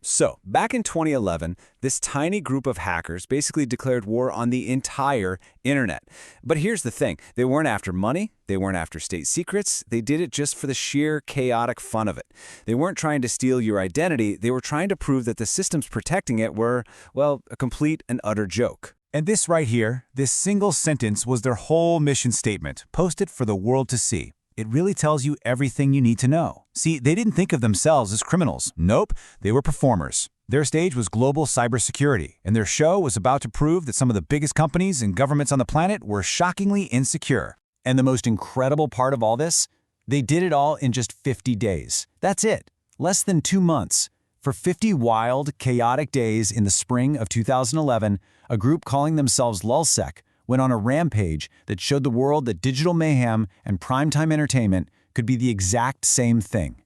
So, back in 2011, this tiny group of hackers basically declared war on the entire internet. But here's the thing, they weren't after money, they weren't after state secrets, they did it just for the sheer chaotic fun of it. They weren't trying to steal your identity, they were trying to prove that the systems protecting it were, well, a complete and utter joke. And this right here, this single sentence was their whole mission statement, posted for the world to see. It really tells you everything you need to know. See, they didn't think of themselves as criminals. Nope, they were performers. Their stage was global cybersecurity, and their show was about to prove that some of the biggest companies and governments on the planet were shockingly insecure. And the most incredible part of all this? They did it all in just 50 days. That's it. Less than 2 months. For 50 wild, chaotic days in the spring of 2011, a group calling themselves LulzSec went on a rampage that showed the world that digital mayhem and primetime entertainment could be the exact same thing.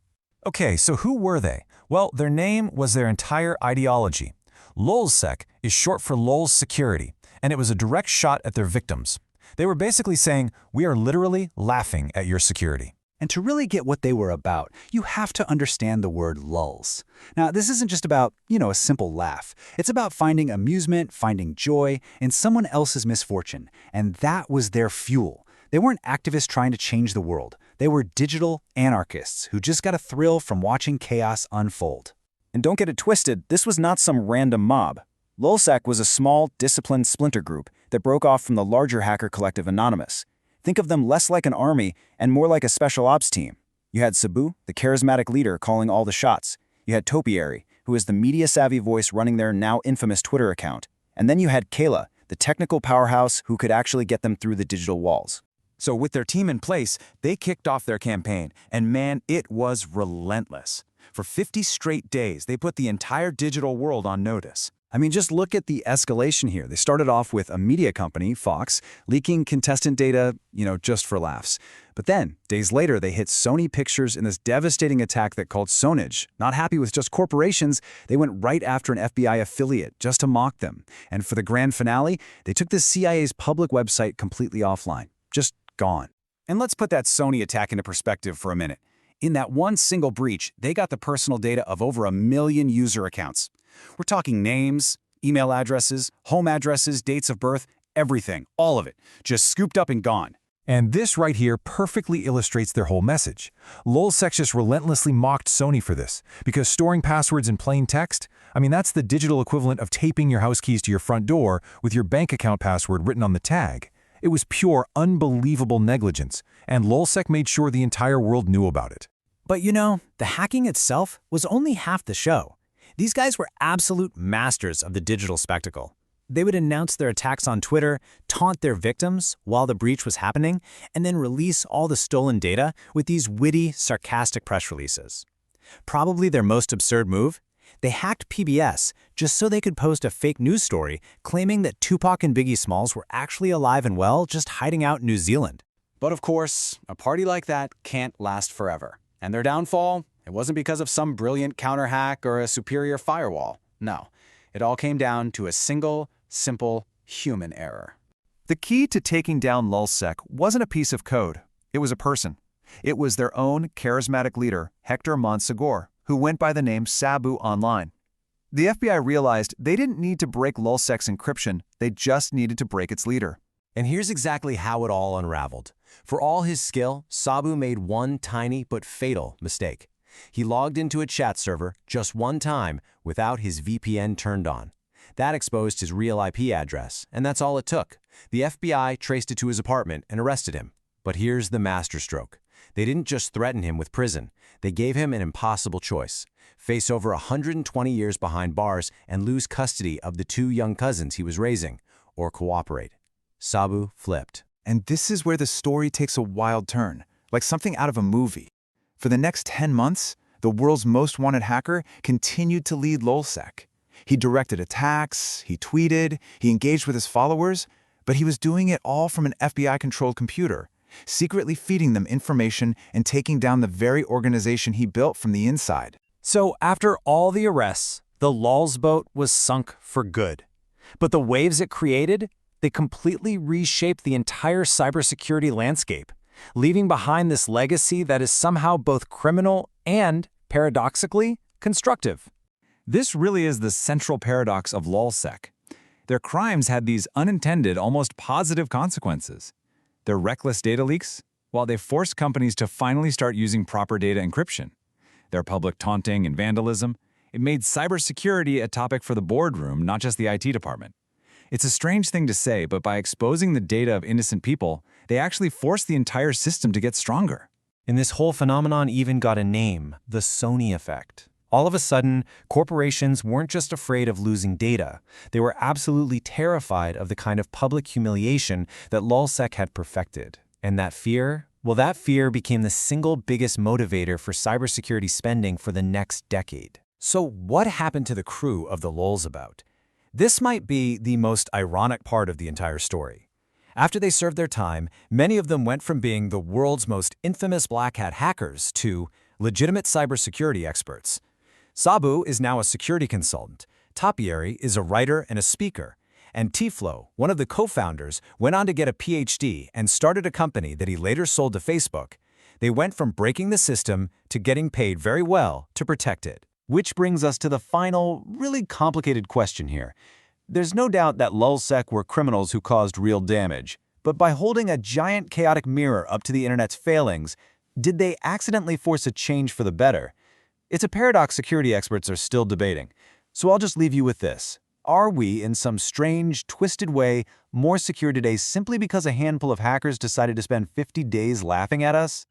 Okay, so who were they? Well, their name was their entire ideology. LulzSec is short for lulz security, and it was a direct shot at their victims. They were basically saying, we are literally laughing at your security. And to really get what they were about, you have to understand the word lulz. Now, this isn't just about, a simple laugh. It's about finding amusement, finding joy in someone else's misfortune. And that was their fuel. They weren't activists trying to change the world. They were digital anarchists who just got a thrill from watching chaos unfold. And don't get it twisted, this was not some random mob. LulzSec was a small, disciplined splinter group that broke off from the larger hacker collective Anonymous. Think of them less like an army and more like a special ops team. You had Sabu, the charismatic leader, calling all the shots. You had Topiary, who is the media-savvy voice running their now infamous Twitter account. And then you had Kayla, the technical powerhouse who could actually get them through the digital walls. So with their team in place, they kicked off their campaign, and man, it was relentless. For 50 straight days, they put the entire digital world on notice. I mean, just look at the escalation here. They started off with a media company, Fox, leaking contestant data, just for laughs. But then, days later, they hit Sony Pictures in this devastating attack that called Sonage. Not happy with just corporations, they went right after an FBI affiliate just to mock them. And for the grand finale, they took the CIA's public website completely offline. Just gone. And let's put that Sony attack into perspective for a minute. In that one single breach, they got the personal data of over 1 million user accounts. We're talking names, email addresses, home addresses, dates of birth, everything, all of it, just scooped up and gone. And this right here perfectly illustrates their whole message. LulzSec just relentlessly mocked Sony for this, because storing passwords in plain text, that's the digital equivalent of taping your house keys to your front door with your bank account password written on the tag. It was pure, unbelievable negligence, and LulzSec made sure the entire world knew about it. But the hacking itself was only half the show. These guys were absolute masters of the digital spectacle. They would announce their attacks on Twitter, taunt their victims while the breach was happening, and then release all the stolen data with these witty, sarcastic press releases. Probably their most absurd move? They hacked PBS just so they could post a fake news story claiming that Tupac and Biggie Smalls were actually alive and well, just hiding out in New Zealand. But of course, a party like that can't last forever. And their downfall? It wasn't because of some brilliant counter-hack or a superior firewall. No, it all came down to a single, simple human error. The key to taking down LulzSec wasn't a piece of code. It was a person. It was their own charismatic leader, Hector Monsegur, who went by the name Sabu online. The FBI realized they didn't need to break LulzSec's encryption, they just needed to break its leader. And here's exactly how it all unraveled. For all his skill, Sabu made one tiny but fatal mistake. He logged into a chat server just one time without his VPN turned on. That exposed his real IP address, and that's all it took. The FBI traced it to his apartment and arrested him. But here's the masterstroke. They didn't just threaten him with prison. They gave him an impossible choice: face over 120 years behind bars and lose custody of the 2 young cousins he was raising, or cooperate. Sabu flipped. And this is where the story takes a wild turn, like something out of a movie. For the next 10 months, the world's most wanted hacker continued to lead LulzSec. He directed attacks, he tweeted, he engaged with his followers, but he was doing it all from an FBI-controlled computer, secretly feeding them information and taking down the very organization he built from the inside. So after all the arrests, the lulz boat was sunk for good. But the waves it created, they completely reshaped the entire cybersecurity landscape, leaving behind this legacy that is somehow both criminal and, paradoxically, constructive. This really is the central paradox of LulzSec. Their crimes had these unintended, almost positive consequences. Their reckless data leaks, while they forced companies to finally start using proper data encryption. Their public taunting and vandalism, it made cybersecurity a topic for the boardroom, not just the IT department. It's a strange thing to say, but by exposing the data of innocent people, they actually forced the entire system to get stronger. And this whole phenomenon even got a name, the Sony Effect. All of a sudden, corporations weren't just afraid of losing data. They were absolutely terrified of the kind of public humiliation that LulzSec had perfected. And that fear? Well, that fear became the single biggest motivator for cybersecurity spending for the next decade. So what happened to the crew of the lulzabout? This might be the most ironic part of the entire story. After they served their time, many of them went from being the world's most infamous black hat hackers to legitimate cybersecurity experts. Sabu is now a security consultant, Tapieri is a writer and a speaker, and Tiflo, one of the co-founders, went on to get a PhD and started a company that he later sold to Facebook. They went from breaking the system to getting paid very well to protect it. Which brings us to the final, really complicated question here. There's no doubt that LulzSec were criminals who caused real damage, but by holding a giant chaotic mirror up to the internet's failings, did they accidentally force a change for the better? It's a paradox security experts are still debating, so I'll just leave you with this. Are we, in some strange, twisted way, more secure today simply because a handful of hackers decided to spend 50 days laughing at us?